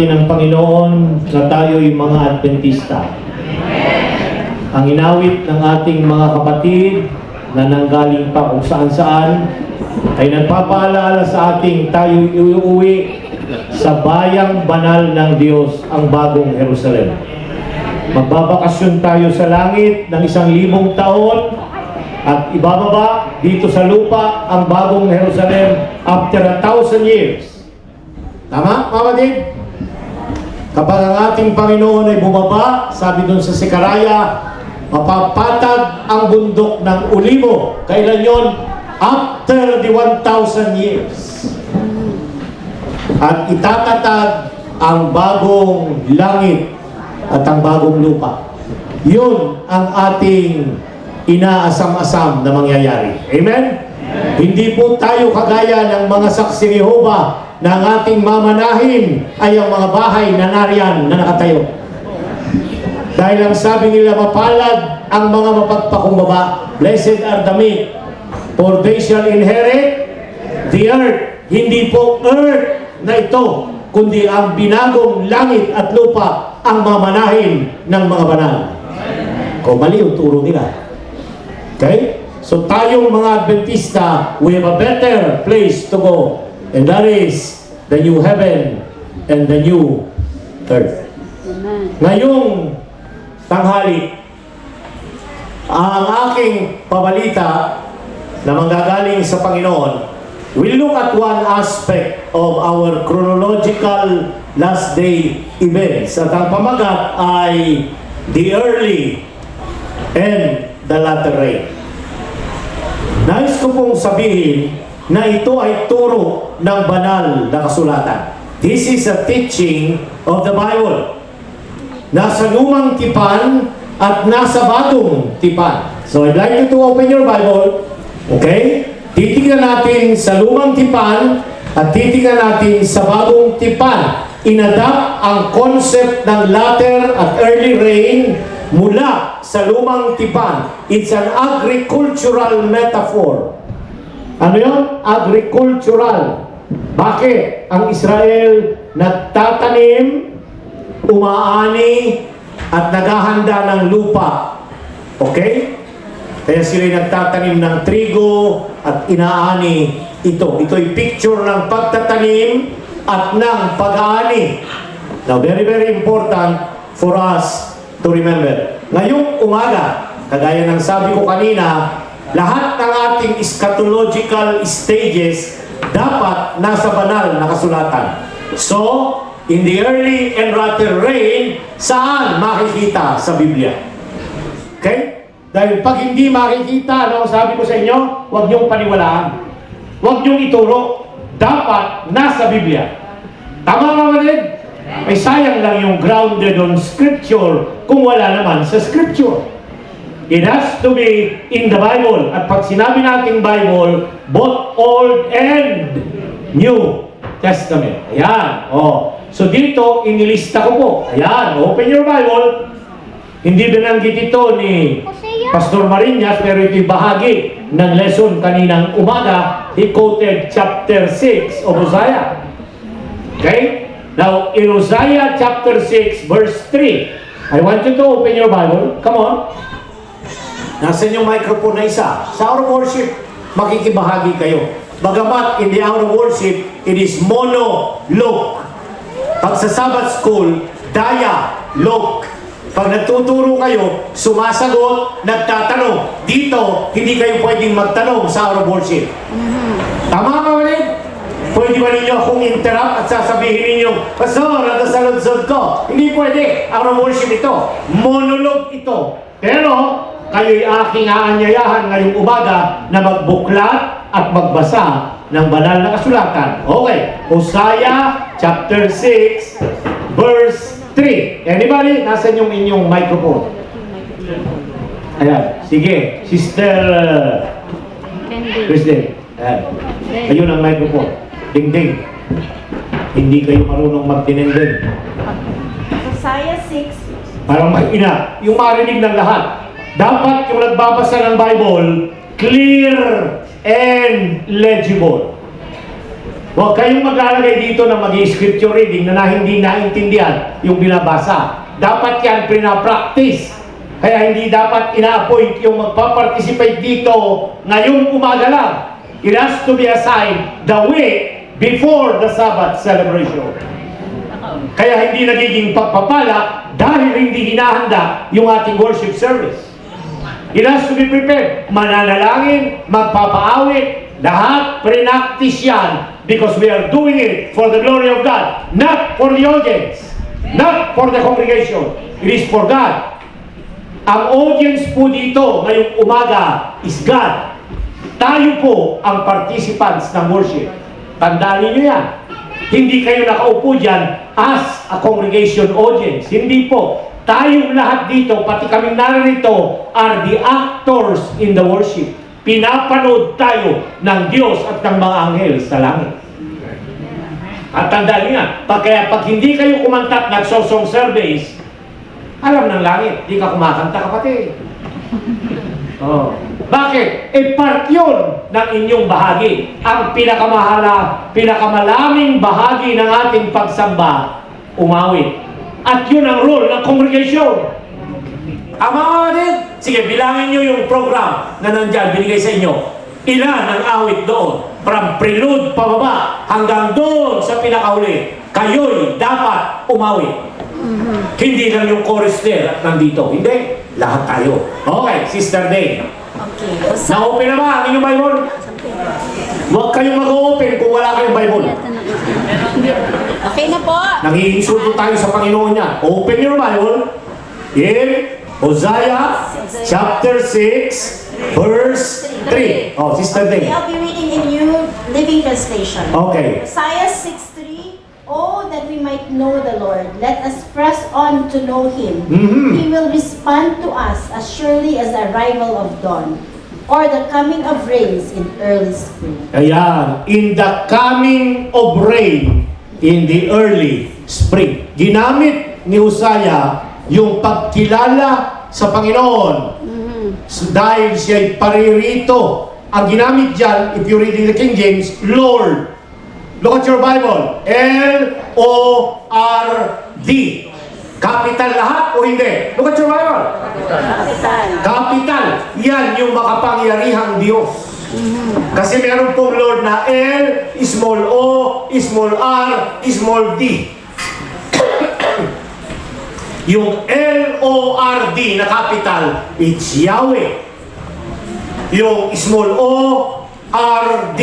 ng Panginoon na tayo'y mga Adventista. Ang inawit ng ating mga kapatid na nanggaling pa kung saan-saan ay nagpapaalala sa ating tayo'y iuwi sa bayang banal ng Diyos, ang bagong Jerusalem. Magbabakasyon tayo sa langit ng 1,000 taon at ibababa dito sa lupa ang bagong Jerusalem after 1,000 years. Tama, kapatid? Kapag ang ating Panginoon ay bumaba, sabi doon sa Sekaraya, mapapatag ang bundok ng Olibo. Kailan yon? After the 1,000 years. At itatatag ang bagong langit at ang bagong lupa. Yun ang ating inaasam-asam na mangyayari. Amen? Hindi po tayo kagaya ng mga saksi ni Jehovah na ang ating mamanahin ay ang mga bahay na nariyan na nakatayo. Dahil ang sabi nila, mapalad ang mga mapagpakumbaba. Blessed are the meek, for they shall inherit the earth. Hindi po earth na ito, kundi ang binagong langit at lupa ang mamanahin ng mga banal. Kung mali yung turo nila. Okay? So tayong mga Adventista, we have a better place to go. And that is the new heaven and the new earth. Amen. Ngayong tanghali, ang aking pabalita na manggagaling sa Panginoon, we look at one aspect of our chronological last day events. At ang pamagat ay the early and the latter rain. Nais ko pong sabihin na ito ay turo ng banal na kasulatan. This is a teaching of the Bible. Nasa lumang tipan at nasa bagong tipan. So I'd like you to open your Bible. Okay? Titignan natin sa lumang tipan at titignan natin sa bagong tipan. Inadapt ang concept ng latter at early rain mula sa lumang tipan. It's an agricultural metaphor. Ano yun? Agricultural. Bakit? Ang Israel nagtatanim, umaani, at naghahanda ng lupa. Okay? Kaya sila'y nagtatanim ng trigo at inaani ito. Ito'y picture ng pagtatanim at ng pag-aani. Now, very, very important for us to remember. Ngayong umaga, kagaya ng sabi ko kanina, lahat ng ating eschatological stages dapat nasa banal na kasulatan. So, in the early and latter rain, saan makikita sa Biblia? Okay? Dahil pag hindi makikita, ano sabi ko sa inyo, huwag niyong paniwalaan. Huwag niyong ituro. Dapat nasa Biblia. Tama mga kapatid? Ay sayang lang yung grounded on Scripture kung wala naman sa Scripture. It has to be in the Bible. At pag sinabi nating Bible, both Old and New Testament. Ayan. Oh. So dito, inilista ko po. Ayan. Open your Bible. Hindi binanggit ito ni Pastor Marinas, pero ito'y bahagi ng lesson kaninang umaga. He quoted chapter 6 of Hosea. Okay? Now, in Hosea chapter 6, verse 3, I want you to open your Bible. Come on. Nasa inyong microphone na isa. Sa hour of worship, makikibahagi kayo. Bagamat in the hour of worship, it is monologue. Pag sa Sabbath school, dialogue. Pag nagtuturo kayo, sumasagot, nagtatanong. Dito, hindi kayo pwedeng magtanong sa hour of worship. Tama ka ulit? Pwede ba ninyo akong interrupt at sasabihin ninyo, Pastor, nagkasaludsod ko. Hindi pwede. Hour of worship ito. Monologue ito. Pero, kayo'y aking aanyayahan ngayong umaga na magbuklat at magbasa ng banal na kasulatan. Okay. Hosea chapter 6 verse 3. Anybody? Nasa inyong microphone. Ayan. Sige. Sister Kristen. Ayan. Ayun ang microphone. Ding-ding. Hindi kayo marunong magdinengdeng. Hosea 6. Parang mag-ina. Yung marinig ng lahat. Dapat yung nagbabasa ng Bible, clear and legible. Huwag kayong maglalagay dito na mag-scripture reading na hindi naintindihan yung binabasa. Dapat yan pinapractice. Kaya hindi dapat ina-appoint yung magpa-participate dito ngayong umaga lang. It has to be assigned the week before the Sabbath celebration. Kaya hindi nagiging pagpapala dahil hindi hinahanda yung ating worship service. It has to be prepared. Mananalangin, magpapaawit, lahat pre-practice yan because we are doing it for the glory of God, not for the audience, not for the congregation. It is for God. Ang audience po dito ngayong umaga is God. Tayo po ang participants ng worship. Tandaan niyo yan. Hindi kayo nakaupo dyan as a congregation audience. Hindi po. Tayong lahat dito, pati kami narito, are the actors in the worship. Pinapanood tayo ng Diyos at ng mga anghel sa langit. At tandaan niyo yan. Kaya pag hindi kayo kumanta at nagsosong service, alam ng langit, di ka kumakanta kapatid. Oh. Bakit? Part yun ng inyong bahagi. Ang pinakamalaming bahagi ng ating pagsamba, umawit. At yun ang role ng congregation. Ama din. Sige, bilangin nyo yung program na nandyan, binigay sa inyo. Ilan ang awit doon? From prelude pababa hanggang doon sa pinakahuli. Kayo'y dapat umawit. Hindi lang yung chorus there at nandito. Hindi. Lahat tayo. Okay, Sister Day. Okay. Na-open na ba ang inyong Bible? Huwag kayong mag-open kung wala kayong Bible. Okay na po. Nangiinsulto tayo sa Panginoon niya. Open your Bible in Hosea chapter 6 verse 3. Oh, Sister Okay, Day. I'll be reading in New Living Translation. Okay. Isaiah 6:3. Oh, that we might know the Lord. Let us press on to know Him. He will respond to us as surely as the arrival of dawn, or the coming of rains in early spring. Ayan. In the coming of rain in the early spring. Ginamit ni Hosea yung pagkilala sa Panginoon. So, dahil siya'y paririto. Ang ginamit dyan, if you're reading the King James, Lord. Look at your Bible. L-O-R-D. Capital lahat o hindi? Look at your Bible. Capital. Yan yung makapangyarihang Diyos. Kasi meron pong Lord na L, small o, small r, small d. Yung L-O-R-D na capital, it's Yahweh. Yung small o, R-D,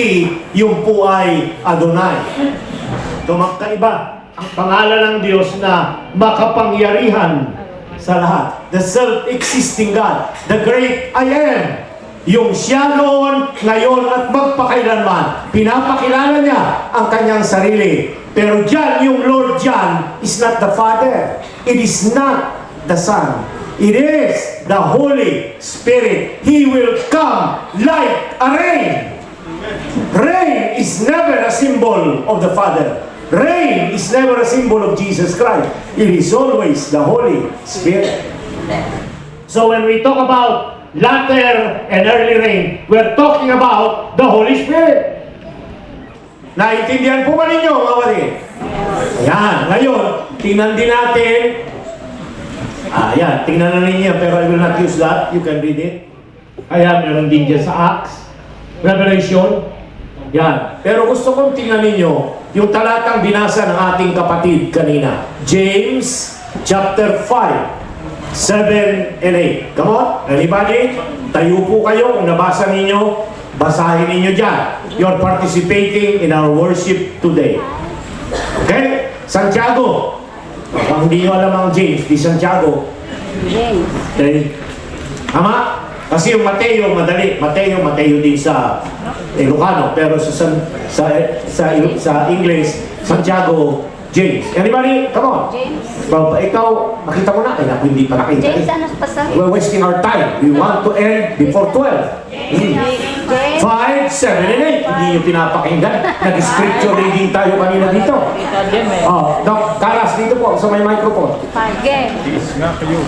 yung po ay Adonai. Ito magkaiba. Ang pangalan ng Diyos na makapangyarihan sa lahat. The self-existing God. The great I am. Yung siya noon, ngayon at magpakailanman. Pinapakilala niya ang kanyang sarili. Pero dyan, yung Lord dyan is not the Father. It is not the Son. It is the Holy Spirit. He will come like a rain. Rain is never a symbol of the Father. Rain is never a symbol of Jesus Christ. It is always the Holy Spirit. So when we talk about latter and early rain, we're talking about the Holy Spirit. Naintindihan po ba ninyo, mga kapatid? Ayan. Ngayon, tingnan din natin. Ayan, tingnan na ninyo, pero I will not use that. You can read it. Ayan, meron din dyan sa Acts, Revelation. Yan. Pero gusto kong tingnan ninyo yung talatang binasa ng ating kapatid kanina. James chapter 5, 7 and 8. Come on, everybody. Tayo po kayo. Kung nabasa ninyo, basahin ninyo dyan. You're participating in our worship today. Okay? Santiago. Kung hindi nyo alam ang James, di Santiago. James. Okay? Tama? Kasi yung Mateo, madali. Mateo din sa Ilocano. Pero sa English, Santiago, James. Anybody? Come on. James. Ikaw, makita mo na. Ay, naku, hindi pa nakita. James, ano pasa? We're wasting our time. We want to end before 12. James. 5, 7, and 8. Hindi nyo pinapakinggan. Nag-scripture reading tayo kanina dito. Oh, Doc Caras, dito po sa may microphone. Page.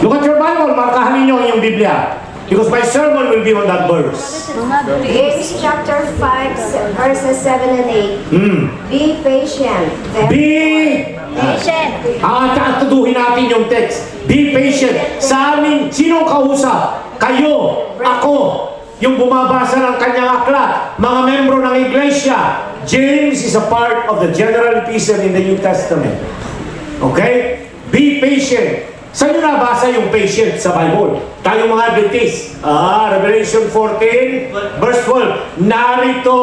Look at your Bible. Markahan ninyo yung Biblia. Because my sermon will be on that verse. James chapter 5, verses 7 and 8. Be patient. Be Patient. Tuduhin natin yung text. Be patient. Sa amin, sinong kausap? Kayo, ako, yung bumabasa ng kanyang aklat, mga membro ng iglesia. James is a part of the general epistle in the New Testament. Okay? Be patient. Saan nyo nabasa yung patient sa Bible? Tayong mga Adventist. Revelation 14, verse 12. Narito,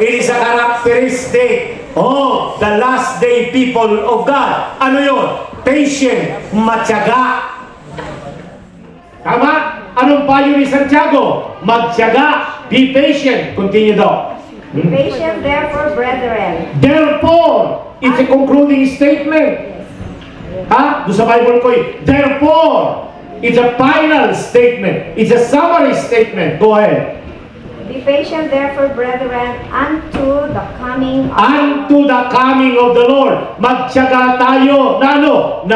it is a characteristic of the last day people of God. Ano yun? Patient, matyaga. Tama? Anong payo ni Santiago? Magtiyaga. Be patient. Continue daw. Be patient, therefore, brethren. Therefore, it's a concluding statement. Doon sa Bible ko therefore, it's a final statement. It's a summary statement. Go ahead. Be patient, therefore, brethren, unto the coming of Unto the coming of the Lord. Magtiyaga tayo na ano?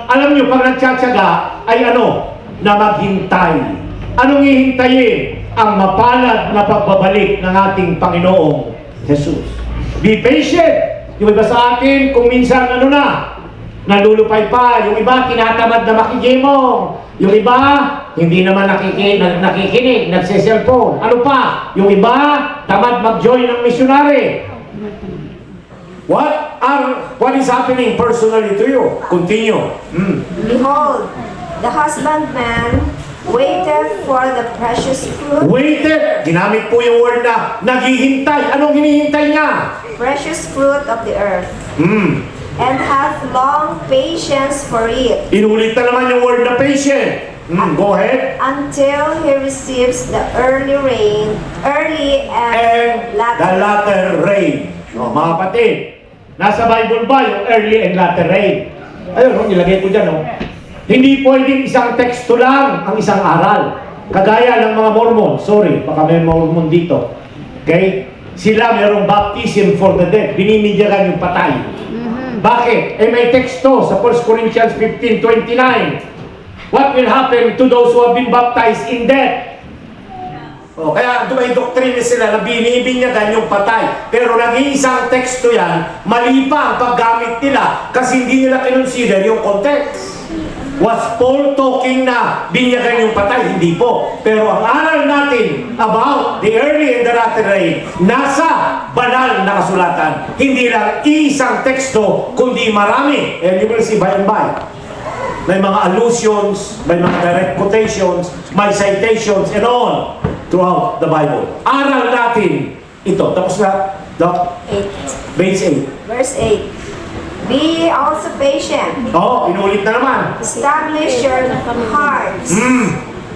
Alam nyo, pag nagtsatsaga ay ano? Na maghintay. Anong hihintayin? Ang mapalad na pagbabalik ng ating Panginoong Jesus. Be patient. Yung iba sa atin, kung minsan ano na, nalulupay pa. Yung iba, tinatamad na makikimong. Yung iba, hindi naman nakikinig, nagse-cellphone. Ano pa? Yung iba, tamad mag-join ng missionary. What is happening personally to you? Continue. Behold, the husbandman waited for the precious fruit. Waited. Ginamit po yung word na naghihintay. Anong hinihintay niya? Precious fruit of the earth. And hath long patience for it. Inulit na naman yung word na patient. Go ahead. Until he receives the early rain, early and And the latter. latter rain. Mga kapatid, nasa Bible ba yung early and latter rain? Ayun, nilagay ko dyan. Hindi pwedeng isang teksto lang ang isang aral. Kagaya ng mga Mormon. Sorry, baka may Mormon dito. Okay? Sila mayroong baptism for the dead. Binimidyagan yung patay. Bakit? May teksto sa 1 Corinthians 15:29. What will happen to those who have been baptized in death? Kaya may doktrina sila na binibinyagan yung patay. Pero nag-iisang teksto yan, mali pa ang paggamit nila kasi hindi nila kinonsider yung context. Was Paul talking na binyagan yung patay? Hindi po. Pero ang aral natin about the early and the latter rain, nasa banal na kasulatan. Hindi lang isang teksto, kundi marami. And you will see by and by. May mga allusions, may mga direct quotations, may citations, and on throughout the Bible. Aral natin ito. Tapos na, Doc? 8. Base 8. Verse 8. Be also patient. Inulit na naman. Establish your hearts.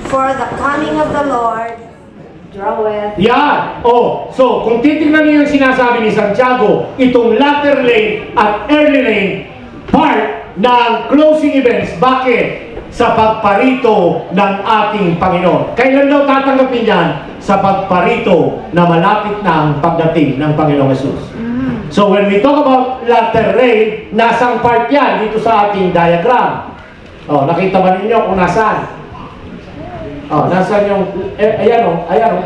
For the coming of the Lord draweth. Yan. So, kung titignan niyo yung sinasabi ni Santiago, itong latter rain at early rain, part ng closing events. Bakit? Sa pagparito ng ating Panginoon. Kailan daw tatanggapin yan? Sa pagparito na malapit na ang pagdating ng Panginoong Jesus. So when we talk about latter rain, nasang part yan dito sa ating diagram? Nakita ba ninyo kung nasaan? Nasaan yung, ayan.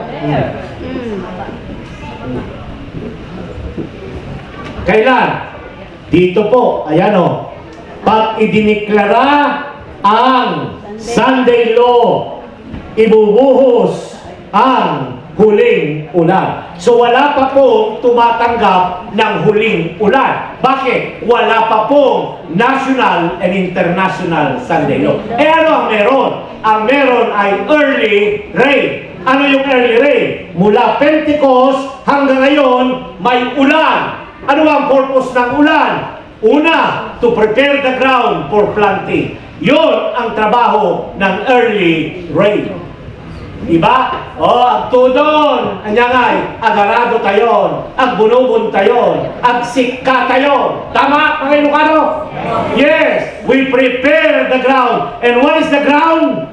Kailan? Dito po, ayan pag idiniklara ang Sunday law, ibubuhos ang huling ulan. So wala pa pong tumatanggap ng huling ulan. Bakit? Wala pa pong national and international Sunday law. Ano ang meron? Ang meron ay early rain. Ano yung early rain? Mula Pentecost hanggang ngayon, may ulan. Ano ang purpose ng ulan? Una, to prepare the ground for planting. Yun ang trabaho ng early rain. Diba? Ang tudon, anyangay, agarado tayon, agbunubon tayon, agsikka tayon. Tama, mga Ilocano? Yes, we prepare the ground. And what is the ground?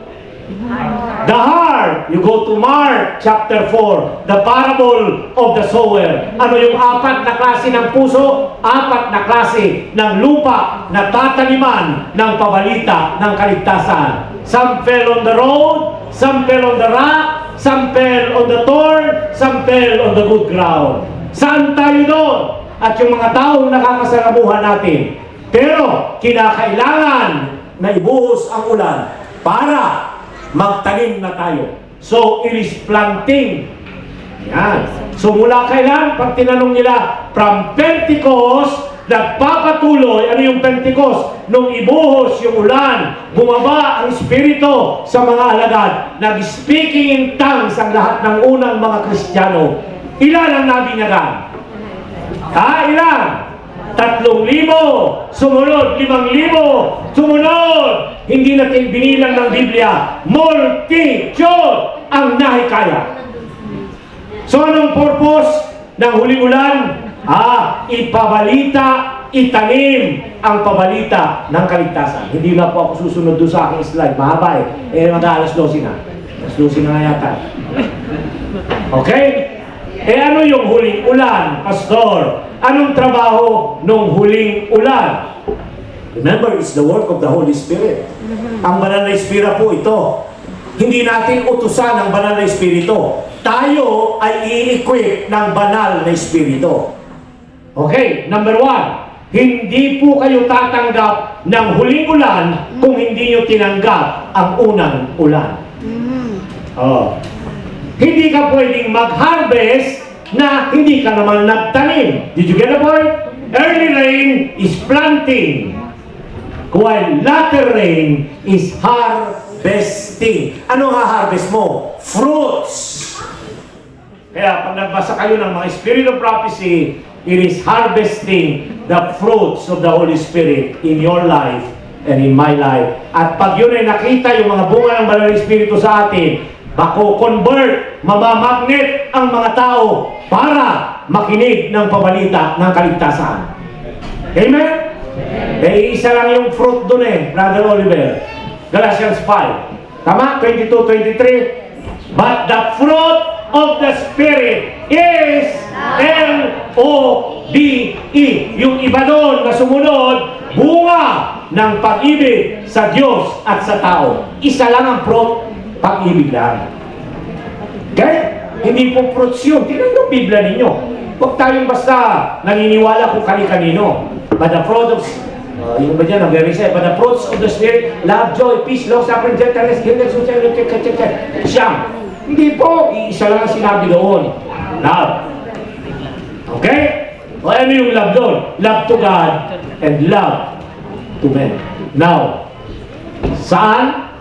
The heart. You go to Mark chapter 4, the parable of the sower. Ano yung apat na klase ng puso? Apat na klase ng lupa na tataniman ng pabalita ng kaligtasan. Some fell on the road, some fell on the rock, some fell on the thorn, some fell on the good ground. Saan tayo doon? At yung mga taong nakakasalamuhan natin. Pero, kinakailangan na ibuhos ang ulan para magtanim na tayo. So, it is planting. Yan. So, mula kailan? Pag tinanong nila, from Pentecost, nagpapatuloy. Ano yung Pentecost? Nung ibuhos yung ulan, bumaba ang Espiritu sa mga alagad. Nag-speaking in tongues ang lahat ng unang mga Kristiyano. Ilan ang nabinyagan? Ilan? 3,000. Sumunod, 5,000. Sumunod. Hindi natin binilang ng Biblia. Multitude ang nahikaya. So, anong purpose ng huling ulan? Ipabalita, itanim ang pabalita ng kaligtasan. Hindi na po ako susunod doon sa aking slide. Mahaba mag-alas 12 na. Alas 12 na nga yata. Okay? Ano yung huling ulan, Pastor? Anong trabaho ng huling ulan? Remember, it's the work of the Holy Spirit. Ang banal na Espiritu po ito. Hindi natin utusan ang banal na Espiritu. Tayo ay i-equip ng banal na Espiritu. Okay, number 1. Hindi po kayo tatanggap ng huling ulan kung hindi nyo tinanggap ang unang ulan. Hindi ka pwedeng mag-harvest na hindi ka naman nagtanim. Did you get the point? Early rain is planting, while latter rain is harvesting. Ano ha-harvest mo? Fruits. Kaya pag nagbasa kayo ng mga Spirit of Prophecy, it is harvesting the fruits of the Holy Spirit in your life and in my life. At pag yun ay nakita yung mga bunga ng Banal na Espiritu sa atin, mako-convert, mamamagnet ang mga tao para makinig ng pabalita ng kaligtasan. Amen? Isa lang yung fruit doon Brother Oliver. Galatians 5. Tama? 22-23. But the fruit of the Spirit is L-O-V-E. Yung iba doon na sumunod, bunga ng pag-ibig sa Diyos at sa tao. Isa lang ang fruit, pag-ibig lang. Okay? Hindi po fruits yun. Tingnan yung Biblia ninyo. Huwag tayong basta naniniwala kung kani-kanino. But the fruit of yung ba dyan, ang very sad, but the fruits of the Spirit, love, joy, peace, long suffering, gentleness, goodness, siyam. Hindi po, isa lang ang sinabi doon. Love. Okay? O ano yung love doon? Love to God and love to men. Now, saan?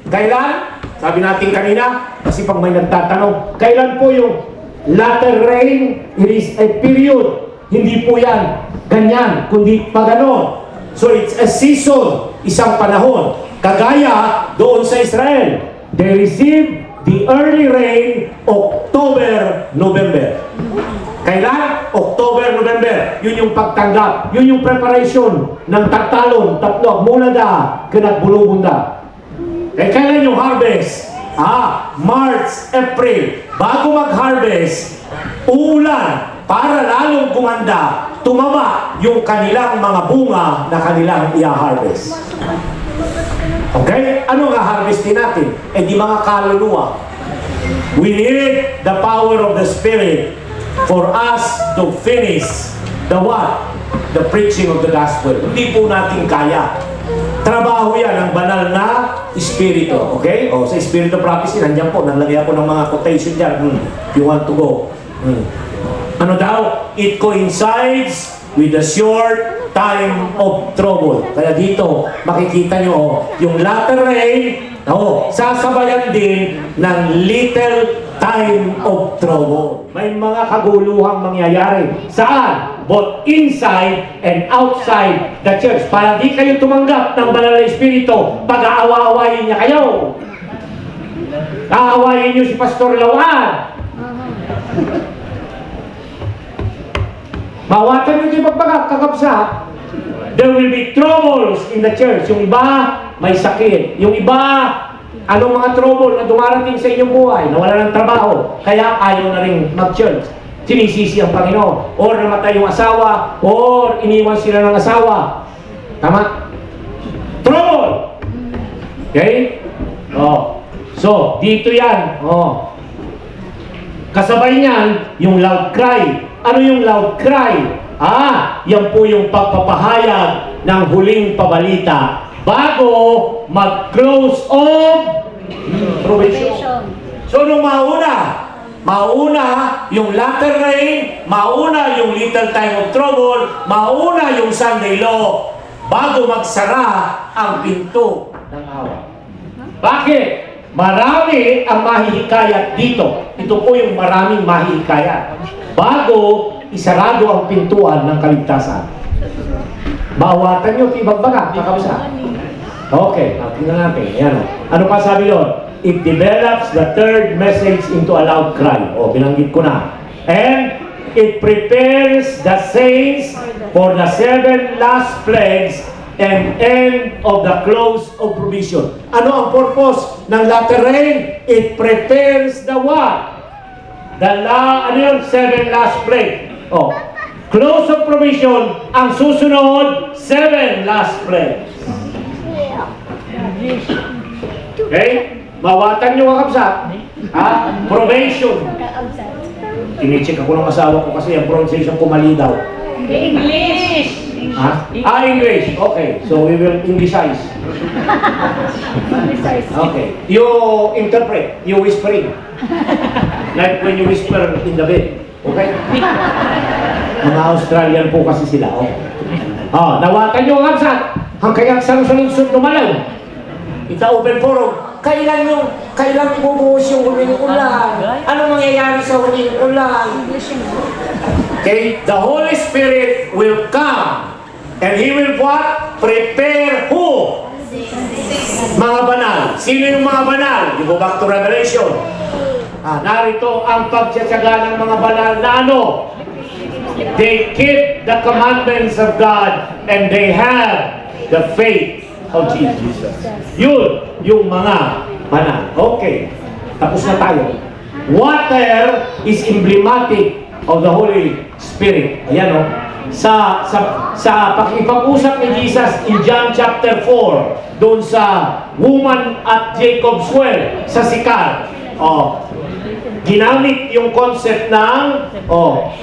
Kailan? Sabi natin kanina, kasi pag may nagtatanong, kailan po yung latter rain? It is a period. Hindi po yan ganyan, kundi pa ganon. So it's a season, isang panahon. Kagaya doon sa Israel, they receive the early rain October, November. Kailan? October, November. Yun yung pagtanggap. Yun yung preparation ng tagtalon, tatlog, mula da, kinagbulubunda. Kailan yung harvest? March, April. Bago mag-harvest, uulan para lalong gumanda, tumaba yung kanilang mga bunga na kanilang i-harvest. Okay? Ano nga harvestin natin? Di mga kaluluwa. We need the power of the Spirit for us to finish the what? The preaching of the gospel. Hindi po natin kaya. Trabaho yan ang banal na Espiritu. Okay? Sa Spirit of Prophecy, nandiyan po. Nalagay ako ng mga quotation dyan. If you want to go. Ano daw? It coincides with the short time of trouble. Kaya dito, makikita nyo, yung latter rain, sasabayan din ng little time of trouble. May mga kaguluhang mangyayari. Saan? Both inside and outside the church. Para di kayo tumanggap ng Banal na Espiritu, pag-aawa-awayin niya kayo. Aawayin niyo si Pastor Lawan. Mawatan nyo di magpagkakapsa. There will be troubles in the church. Yung iba, may sakit. Yung iba, anong mga trouble na dumarating sa inyong buhay? Nawala ng trabaho. Kaya ayaw na rin mag-church. Sinisisi ang Panginoon. Or namatay yung asawa. Or iniwan sila ng asawa. Tama? Trouble! Okay? So, dito yan. Oh. Kasabay niyan, yung loud cry. Ano yung loud cry? Yan po yung pagpapahayag ng huling pabalita bago mag-close of probation. So, nung mauna yung latter rain, mauna yung little time of trouble, mauna yung Sunday law, bago magsara ang pinto ng awa. Bakit? Marami ang mahihikayat dito. Ito po yung maraming mahihikayat. Bago isarado ang pintuan ng kaligtasan. Maawatan nyo, tibag-baga, kakabisa. Okay, tingnan natin. Ayan, o. Ano pa sabi doon? It develops the third message into a loud cry. O, binanggit ko na. And it prepares the saints for the 7 last plagues and end of the close of provision. Ano ang purpose ng latter rain? It prepares the what? Ano yung 7 last plague? Oh, close of provision, ang susunod, 7 last plagues. Okay? Mawatan nyo kakabsat. Probation. Tinicheck ako ng asawa ko kasi ang pronunciation ko mali daw. English. English. Okay. So we will Englishize. Okay. You interpret. You whispering. Like when you whisper in the bed. Okay? Mga Australian po kasi sila. Okay. Nawatan nyo kakabsat. Hanggang sa sunod lumalaw. Ita open forum. Kailan bubuhos yung huling ulan? Ano mangyayari sa huling ulan? Okay, the Holy Spirit will come and He will what? Prepare who? Mga banal. Sino yung mga banal? You go back to Revelation. Narito ang pagtsatsaga ng mga banal na ano? They keep the commandments of God and they have the faith of Jesus. Yun, yung mga banal. Okay, tapos na tayo. Water is emblematic of the Holy Spirit. Ayan o. Sa pakipag-usap ni Jesus in John chapter 4, doon sa woman at Jacob's well, sa Sicar. Ginamit yung concept ng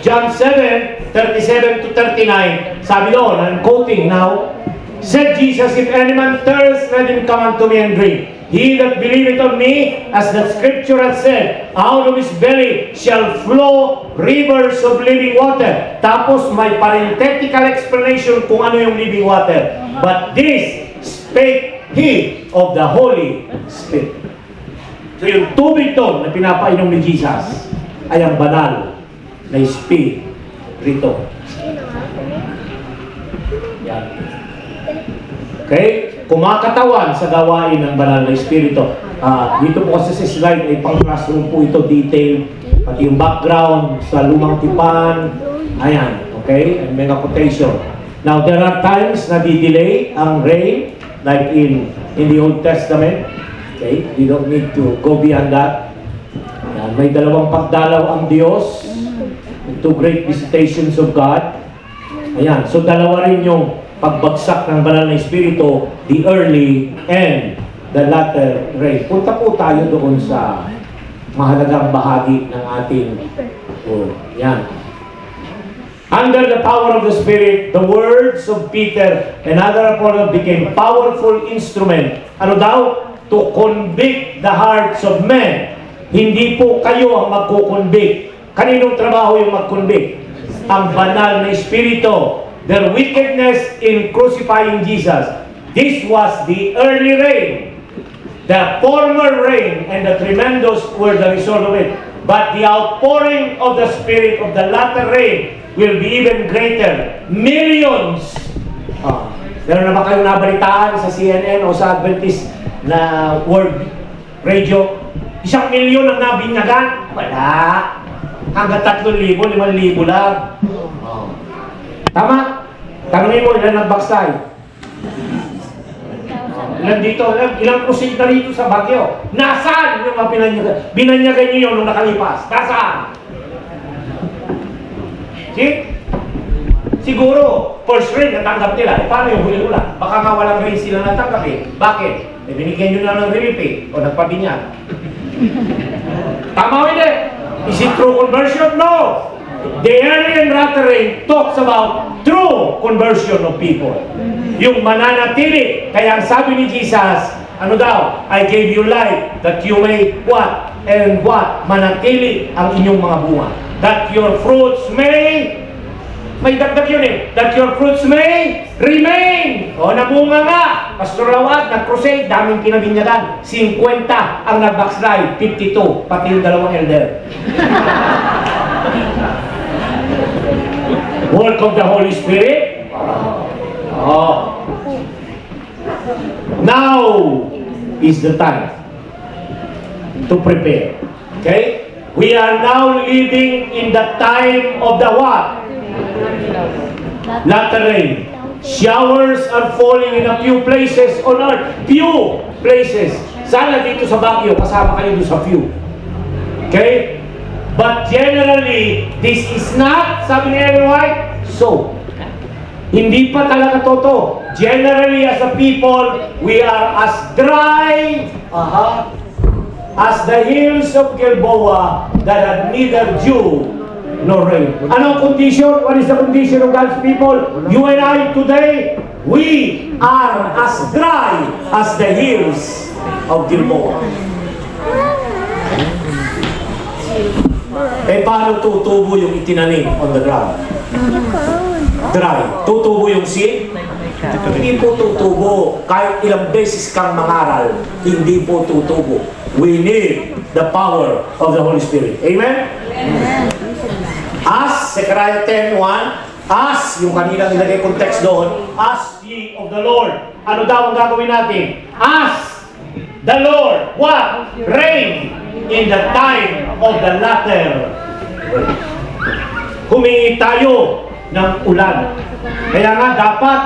John 7:37 to 39. Sabi doon, I'm quoting now, said Jesus, if any man thirst, let him come unto me and drink. He that believeth on me, as the scripture hath said, out of his belly shall flow rivers of living water. Tapos may parenthetical explanation kung ano yung living water. But this spake he of the Holy Spirit. So yung tubig doon na pinapainom ni Jesus ay ang banal na Espiritu. Yan. Okay? Kumakatawan sa gawain ng banal na Espiritu. Dito po kasi sa slide ay pang classroom po ito, detail. Pati yung background sa lumang tipan. Ayan. Okay? And mega quotation. Now, there are times na di-delay ang rain, like in the Old Testament. Okay? You don't need to go beyond that. Ayan. May dalawang pagdalaw ang Diyos. Two great visitations of God. Ayan. So, dalawa rin yung pagbagsak ng banal na Espiritu, the early and the latter rain. Punta po tayo doon sa mahalagang bahagi ng ating yan. Under the power of the Spirit, the words of Peter and other apostles became powerful instrument. Ano daw? To convict the hearts of men. Hindi po kayo ang magkukonvict. Kaninong trabaho yung mag-convict? Ang banal na Espiritu. Their wickedness in crucifying Jesus. This was the early rain. The former rain and the tremendous were the result of it. But the outpouring of the Spirit of the latter rain will be even greater. Millions. Meron na ba kayong nabalitaan sa CNN o sa Adventist na World Radio? 1 milyon ang nabinyagan? Wala. Hanggang 3,000, 5,000 lang. Tama? Tanungin mo, ilan ang bagsay? Ilan dito? Ilang crusade na rito sa Baguio? Nasaan yung mga binanyagan? Binanyagan niyo yun nung nakalipas. Nasaan? See? Siguro, first rain natanggap nila. Paano yung huli ulan? Baka nga walang rain sila natanggap eh. Bakit? Eh, binigyan nyo na ng relief eh, o nagpabinyag. Tama o hindi? Is it true conversion? No! The Arian Ratering talks about true conversion of people. Yung mananatili. Kaya ang sabi ni Jesus, ano daw? I gave you life that you may what? And what? Manatili ang inyong mga bunga. That your fruits may dagdag yun eh. That your fruits may remain. O, namunga nga. Pastor Lawad, nag-crusade, daming pinabinyagan. 50 ang nag-backslide, 52, pati yung dalawang elder. Work of the Holy Spirit. Oh. Now is the time to prepare. Okay? We are now living in the time of the what? Latter rain. Showers are falling in a few places on earth. Few places. Sana dito sa Baguio, kasama kayo doon sa few. Okay? But generally, this is not, sabi ni Ellen White, so. Hindi pa talaga totoo. Generally, as a people, we are as dry as the hills of Gilboa that had neither dew nor rain. Anong condition? What is the condition of God's people? You and I today, we are as dry as the hills of Gilboa. Eh, paano tutubo yung itinanim on the ground? Dry. Tutubo yung seed? Hindi po tutubo. Kahit ilang beses kang mangaral, hindi po tutubo. We need the power of the Holy Spirit. Amen? As, Zechariah 10:1, as, yung kanina nilagay context doon, as ye of the Lord. Ano daw ang gagawin natin? As the Lord, what? Reign in the time of the latter. Humingi tayo ng ulan. Kaya nga dapat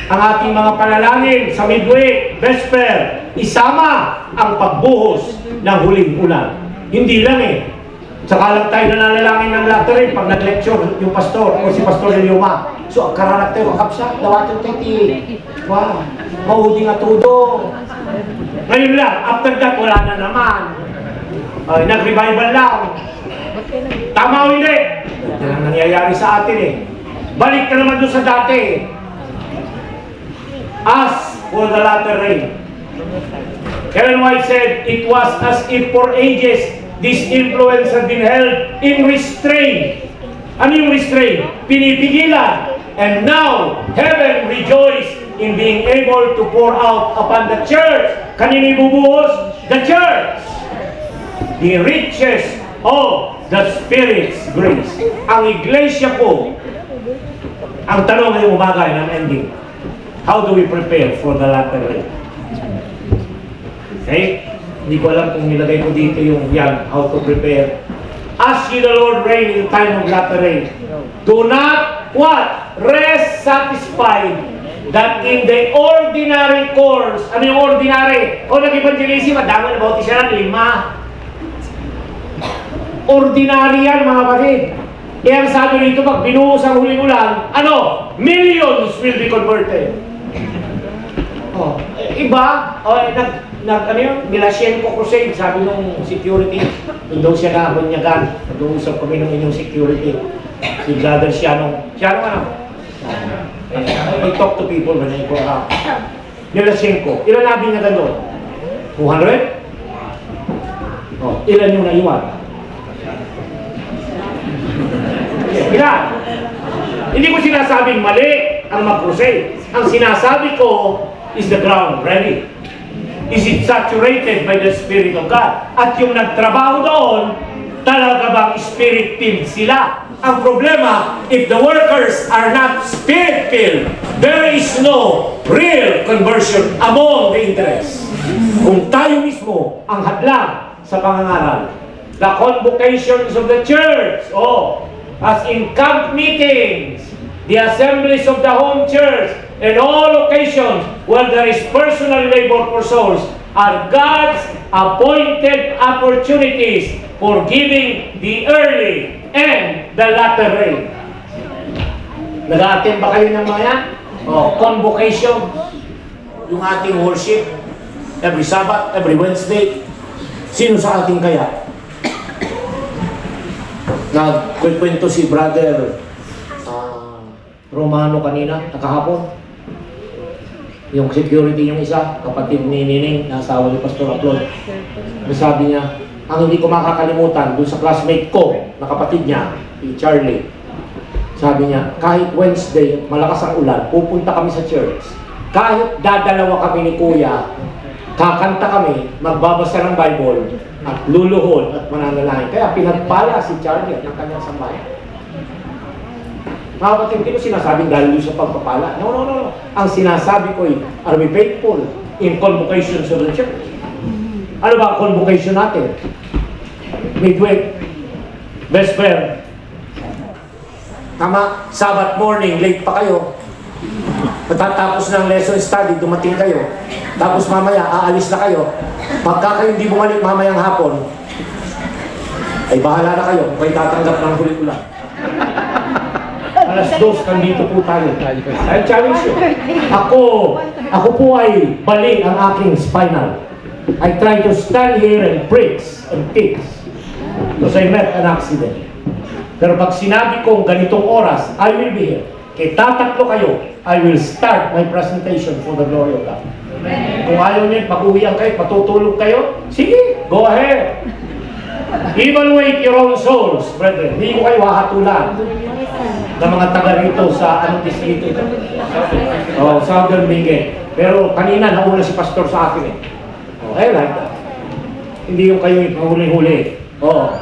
ang ating mga panalangin sa midweek, vesper, isama ang pagbuhos ng huling ulan. Hindi lang eh. Saka lang tayo nananalangin ng laterin pag nag-lecture yung pastor o si Pastor Liliuma. So, ang karanak tayo, kapsa, dawatong titi. Wow, mahudi nga todo. Ngayon lang, after that, wala na naman. Nag-revival lang. Tama o hindi? Yan ang nangyayari sa atin eh. Balik ka naman doon sa dati. As for the latter rain. Ellen White said, it was as if for ages, this influence had been held in restraint. Ano yung restraint? Pinipigilan. And now, heaven rejoiced in being able to pour out upon the church. Kanino ibubuhos? The church. The riches of the Spirit's grace. Ang iglesia po, ang tanong ngayong umaga ng ending, how do we prepare for the latter rain? Okay? Hindi ko alam kung nilagay ko dito yung yan, how to prepare. Ask ye the Lord rain in time of latter rain. Do not, what? Rest satisfied that in the ordinary course, ano yung ordinary? O nag-evangelism, madami na bauti siya ng 5. Ordinary yan, mga kapatid. Kaya ang sabi rito, pag binuhos ang huling ulan, ano? Millions will be converted. Oh, iba, ano yun? Milashenko Crusade, sabi nung security, doon daw siya nakabunyagan. Nag-uusap kami ng inyong security. Si Brother Sianong ano? I talk to people when I go around. Milashenko, ilan nabinyagan doon? 200? Oh, ilan yung naiwan? Ilan? Hindi ko sinasabing mali ang mag-crusade. Ang sinasabi ko is the ground ready. Is it saturated by the Spirit of God? At yung nagtrabaho doon, talaga bang Spirit-filled sila? Ang problema, if the workers are not Spirit-filled, there is no real conversion among the interests. Kung tayo mismo ang hadlang sa pangangaral, the convocations of the church, as in camp meetings, the assemblies of the home church, and all occasions where there is personal labor for souls, are God's appointed opportunities for giving the early and the latter rain. Nag-a-attend ba kayo ng mga yan? Convocation, yung ating worship. every Sabbath, every Wednesday. Sino sa atin kaya? Nagkwento si Brother Romano kanina, nakahapon. Yung security yung isa, kapatid ni Nining, na asawa ni Pastor Aplod. Sabi niya, ang hindi ko makakalimutan dun sa classmate ko, na kapatid niya, si Charlie. Sabi niya, kahit Wednesday, malakas ang ulan, pupunta kami sa church. Kahit dadalawa kami ni Kuya, kakanta kami, magbabasa ng Bible, at luluhod at mananalangin. Kaya pinagpala si Charlie at ng kanyang sambayan. Mga kapatid, hindi ko sinasabing dahil sa pagpapala. No. Ang sinasabi ko ay, are we faithful in convocations of the church? Ano ba ang convocation natin? Midweek, best friend. Tama, Sabbath morning, late pa kayo. Matatapos ng lesson study, dumating kayo. Tapos mamaya, aalis na kayo. Pagka kayo hindi bumalik mamayang hapon, ay bahala na kayo kung kayo tatanggap ng huli ulan. Alas 2, nandito po tayo. I challenge you. Ako po ay bali ang aking spinal. I try to stand here and preach and teach because I met an accident. Pero pag sinabi kong ganitong oras, I will be here. Kaya tataklo kayo, I will start my presentation for the glory of God. Kung ayaw niyo, pag-uwian kayo, patutulog kayo, sige, go ahead. Evaluate your own souls, brethren. Hindi ko kayo hahatulan ng mga taga rito sa anong distrito ito. Southern Benguet. Pero kanina, nauna si pastor sa akin eh. I like that. Hindi yung kayo huli-huli.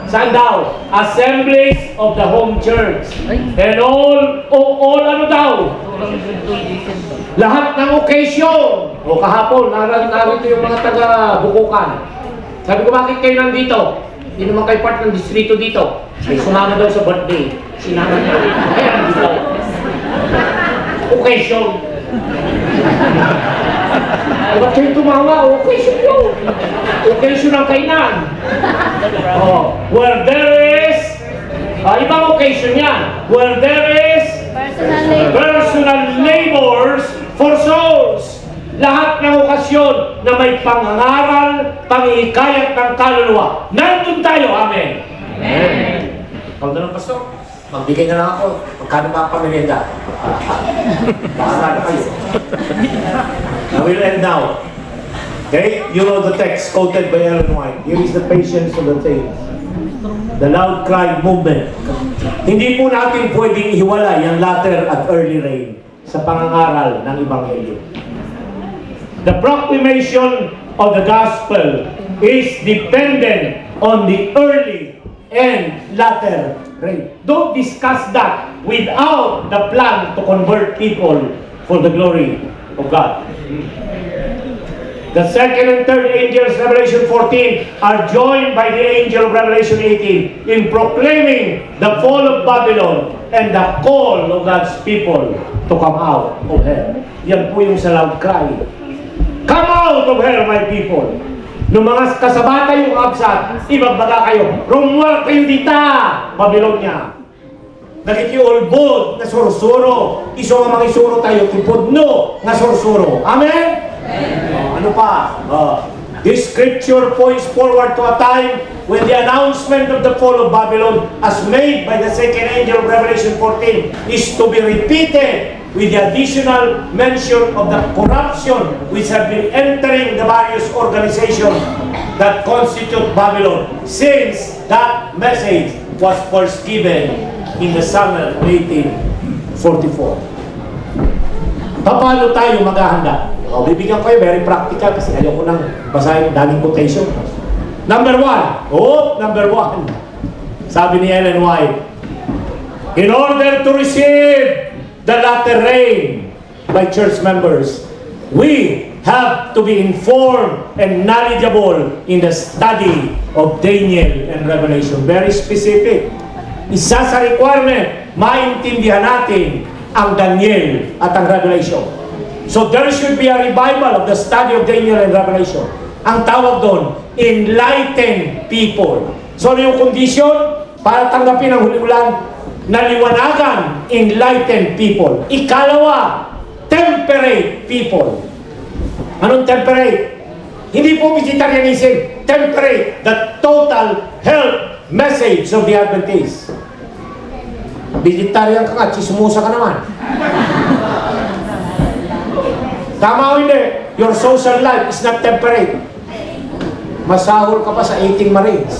Saan daw? Assemblies of the home church. And all ano daw? Lahat ng occasion. Kahapon, narito yung mga taga-bukukan. Sabi ko, bakit kayo nandito? Hindi naman kayo part ng distrito dito. Ay, sumama daw sa birthday. Sinama niya. Kaya nandito. Occasion. Ay, ba't kayo tumama? Occasion yun. Occasion ng kainan. Where there is, ibang occasion yan. Where there is personal labors for souls. Lahat ng okasyon na may pangangaral, pangihikayat ng kaluluwa. Nandun tayo, amen. Amen. Kung doon ang pastor, magbigay na lang ako. Magkano ba pamilenda? Bahala na kayo. I will end now. Okay? You know the text quoted by Ellen White. Here is the patience of the saints. The loud cry movement. Hindi po natin pwedeng ihiwalay ang latter at early rain sa pangangaral ng Ebanghelyo. The proclamation of the gospel is dependent on the early and latter rain. Don't discuss that without the plan to convert people for the glory of God. The second and third angels, Revelation 14, are joined by the angel of Revelation 18 in proclaiming the fall of Babylon and the call of God's people to come out of hell. Yan po yung sa loud cry. Come out of hell, my people. Nung mga kasabata yung absat, ibagbaga kayo. Rumuwal kayo dita, Babylonia. Nagitiulbod na sursuro. Iso nga mga isuro tayo, tipudno na sursuro. Amen? Ano pa? This scripture points forward to a time when the announcement of the fall of Babylon as made by the second angel of Revelation 14 is to be repeated with the additional mention of the corruption which have been entering the various organizations that constitute Babylon since that message was first given in the summer of 1844. Paano tayo maghahanda? Bibigyan ko kayo very practical kasi ayaw ko nang basahin daming quotation. Number one. Sabi ni Ellen White, in order to receive the latter rain by church members, we have to be informed and knowledgeable in the study of Daniel and Revelation. Very specific. Isa sa requirement, maintindihan natin ang Daniel at ang Revelation. So there should be a revival of the study of Daniel and Revelation. Ang tawag doon, enlighten people. So yung condition para tanggapin ang huli ulan, naliwanagan, enlighten people. Ikalawa, temperate people. Anong temperate? Hindi po vegetarianism. Temperate, the total health message of the Adventist. Vegetarian ka nga, chismosa ka naman. Tama o hindi? Your social life is not temperate. Masahol ka pa sa 18 marriage.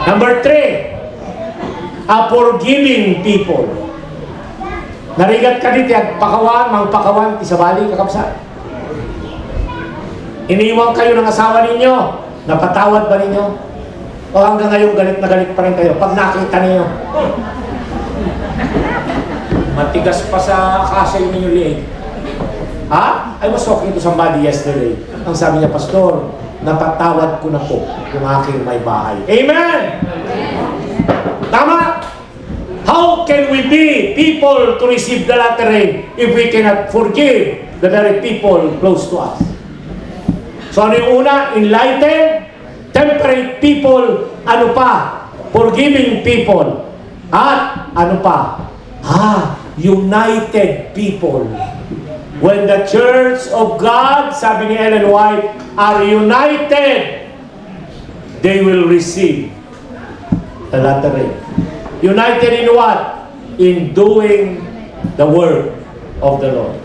Number 3, a forgiving people. Narigat ka dito at pakawan, mang pakawan, isabali, kakapsat. Iniwan kayo ng asawa ninyo, napatawad ba ninyo? O hanggang ngayon galit na galit pa rin kayo pag nakita ninyo? Matigas pa sa kasay ninyo liig. Ha? I was talking to somebody yesterday. Ang sabi niya, Pastor, napatawad ko na po yung aking may bahay. Amen! Tama? How can we be people to receive the latter rain if we cannot forgive the very people close to us? So ano yung una? Enlightened, temperate people, ano pa? Forgiving people. At ano pa? United people. When the Church of God, sabi ni Ellen White, are united, they will receive the latter rain. United in what? In doing the work of the Lord.